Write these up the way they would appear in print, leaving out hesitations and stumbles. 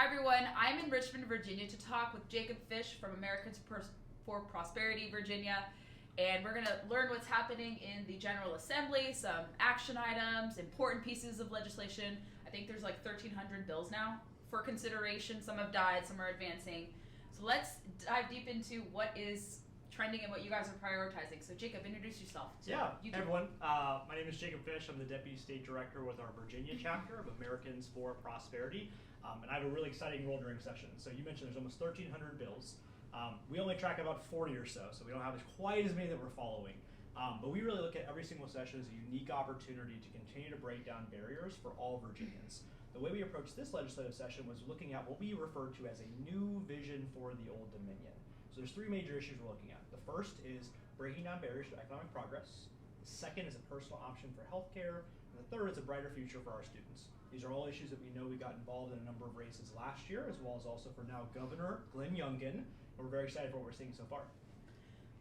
everyone. I'm in Richmond, Virginia to talk with Jacob Fish from Americans for Prosperity, Virginia. And we're going to learn what's happening in the General Assembly, some action items, important pieces of legislation. I think there's like 1,300 bills now for consideration. Some have died, some are advancing. So let's dive deep into what is trending and what you guys are prioritizing. So Jacob, introduce yourself. Hey everyone. My name is Jacob Fish. I'm the Deputy State Director with our Virginia chapter of Americans for Prosperity. And I have a really exciting role during session. So you mentioned there's almost 1,300 bills. We only track about 40 or so we don't have quite as many that we're following. But we really look at every single session as a unique opportunity to continue to break down barriers for all Virginians. The way we approached this legislative session was looking at what we refer to as a new vision for the Old Dominion. So there's three major issues we're looking at. The first is breaking down barriers to economic progress. The second is a personal option for healthcare. And the third is a brighter future for our students. These are all issues that we know we got involved in a number of races last year, as well as also for now Governor Glenn Youngkin. And we're very excited for what we're seeing so far.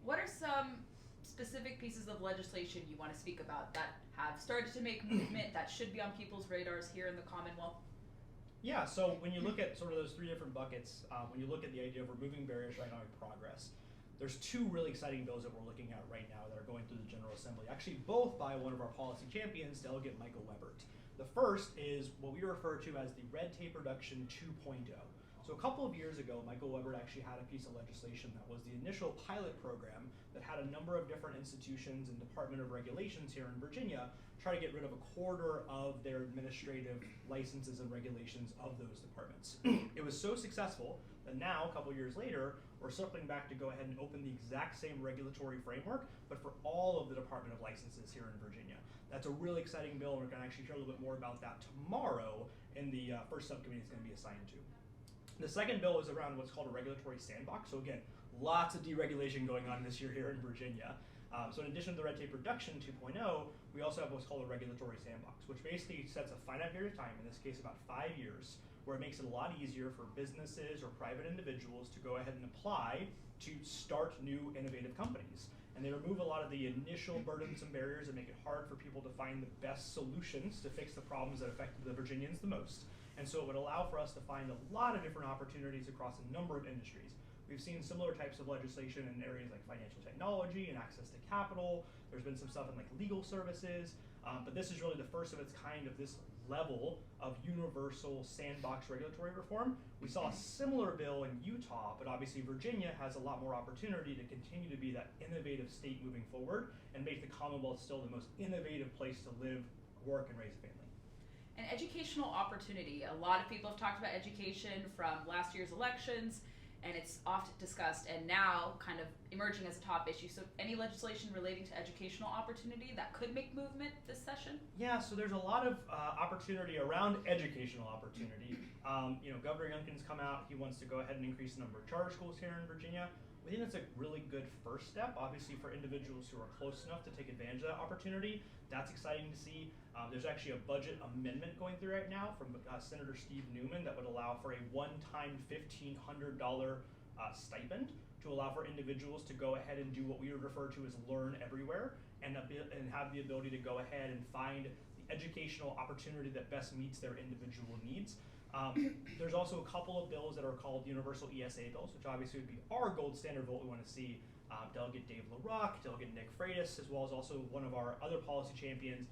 What are some specific pieces of legislation you want to speak about that have started to make movement that should be on people's radars here in the Commonwealth? Yeah, so when you look at sort of those three different buckets, when you look at the idea of removing barriers to economic progress, there's two really exciting bills that we're looking at right now that are going through the General Assembly, actually both by one of our policy champions, Delegate Michael Webert. The first is what we refer to as the Red Tape Reduction 2.0. So a couple of years ago, Michael Webert actually had a piece of legislation that was the initial pilot program that had a number of different institutions and Department of Regulations here in Virginia try to get rid of a quarter of their administrative licenses and regulations of those departments. It was so successful that now, a couple of years later, we're circling back to go ahead and open the exact same regulatory framework, but for all of the Department of Licenses here in Virginia. That's a really exciting bill, and we're going to actually hear a little bit more about that tomorrow in the first subcommittee it's going to be assigned to. The second bill is around what's called a regulatory sandbox. So again, lots of deregulation going on this year here in Virginia. So in addition to the Red Tape Reduction 2.0, we also have what's called a regulatory sandbox, which basically sets a finite period of time, in this case about 5 years, where it makes it a lot easier for businesses or private individuals to go ahead and apply to start new innovative companies. And they remove a lot of the initial burdensome barriers that make it hard for people to find the best solutions to fix the problems that affect the Virginians the most. And so it would allow for us to find a lot of different opportunities across a number of industries. We've seen similar types of legislation in areas like financial technology and access to capital. There's been some stuff in like legal services, but this is really the first of its kind of this level of universal sandbox regulatory reform. We saw a similar bill in Utah, but obviously Virginia has a lot more opportunity to continue to be that innovative state moving forward and make the Commonwealth still the most innovative place to live, work, and raise a family. An educational opportunity. A lot of people have talked about education from last year's elections, and it's often discussed and now kind of emerging as a top issue. So any legislation relating to educational opportunity that could make movement this session? Yeah, so there's a lot of opportunity around educational opportunity. Governor Youngkin's come out. He wants to go ahead and increase the number of charter schools here in Virginia. We think that's a really good first step, obviously for individuals who are close enough to take advantage of that opportunity. That's exciting to see. There's actually a budget amendment going through right now from Senator Steve Newman that would allow for a one-time $1,500 stipend to allow for individuals to go ahead and do what we would refer to as learn everywhere and have the ability to go ahead and find the educational opportunity that best meets their individual needs. There's also a couple of bills that are called universal ESA bills, which obviously would be our gold standard vote we want to see. Delegate Dave LaRock, Delegate Nick Freitas, as well as also one of our other policy champions,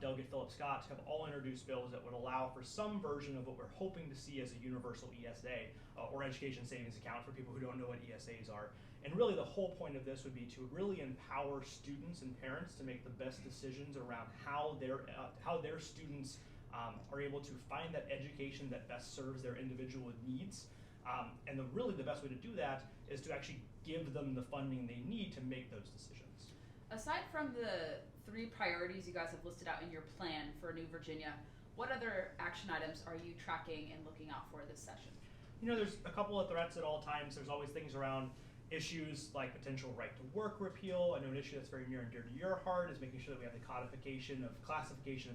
Delegate Philip Scott, have all introduced bills that would allow for some version of what we're hoping to see as a universal ESA, or education savings account for people who don't know what ESAs are. And really the whole point of this would be to really empower students and parents to make the best decisions around how their students are able to find that education that best serves their individual needs. And really the best way to do that is to actually give them the funding they need to make those decisions. Aside from the three priorities you guys have listed out in your plan for New Virginia, what other action items are you tracking and looking out for this session? There's a couple of threats at all times. There's always things around issues like potential right to work repeal. I know an issue that's very near and dear to your heart is making sure that we have the classification of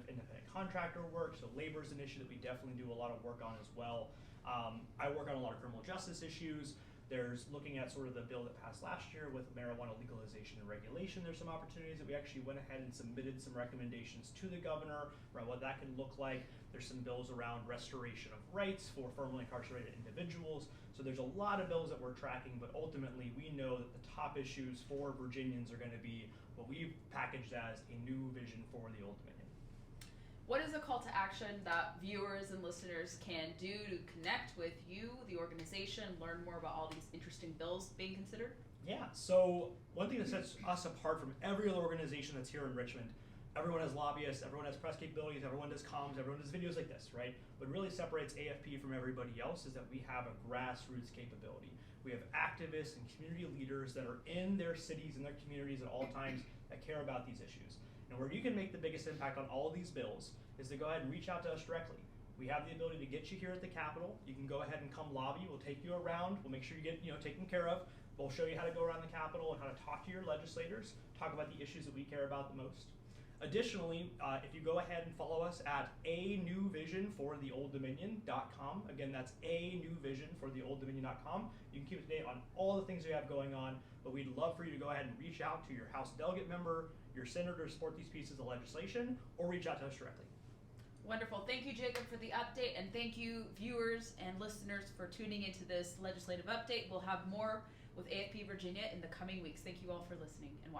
independent contractor work. So labor is an issue that we definitely do a lot of work on as well. I work on a lot of criminal justice issues. There's looking at sort of the bill that passed last year with marijuana legalization and regulation. There's some opportunities that we actually went ahead and submitted some recommendations to the governor around what that could look like. There's some bills around restoration of rights for formerly incarcerated individuals. So there's a lot of bills that we're tracking, but ultimately we know that the top issues for Virginians are going to be what we've packaged as a new vision for the Old Dominion. What is a call to action that viewers and listeners can do to connect with you, the organization, learn more about all these interesting bills being considered? Yeah, so one thing that sets us apart from every other organization that's here in Richmond, everyone has lobbyists, everyone has press capabilities, everyone does comms, everyone does videos like this, right? What really separates AFP from everybody else is that we have a grassroots capability. We have activists and community leaders that are in their cities and their communities at all times that care about these issues. And where you can make the biggest impact on all of these bills is to go ahead and reach out to us directly. We have the ability to get you here at the Capitol. You can go ahead and come lobby. We'll take you around. We'll make sure you get taken care of. We'll show you how to go around the Capitol and how to talk to your legislators, talk about the issues that we care about the most. Additionally, if you go ahead and follow us at anewvisionfortheolddominion.com, again, that's anewvisionfortheolddominion.com, you can keep up to date on all the things we have going on, but we'd love for you to go ahead and reach out to your House delegate member, your senator to support these pieces of legislation, or reach out to us directly. Wonderful. Thank you, Jacob, for the update, and thank you, viewers and listeners, for tuning into this legislative update. We'll have more with AFP Virginia in the coming weeks. Thank you all for listening and watching.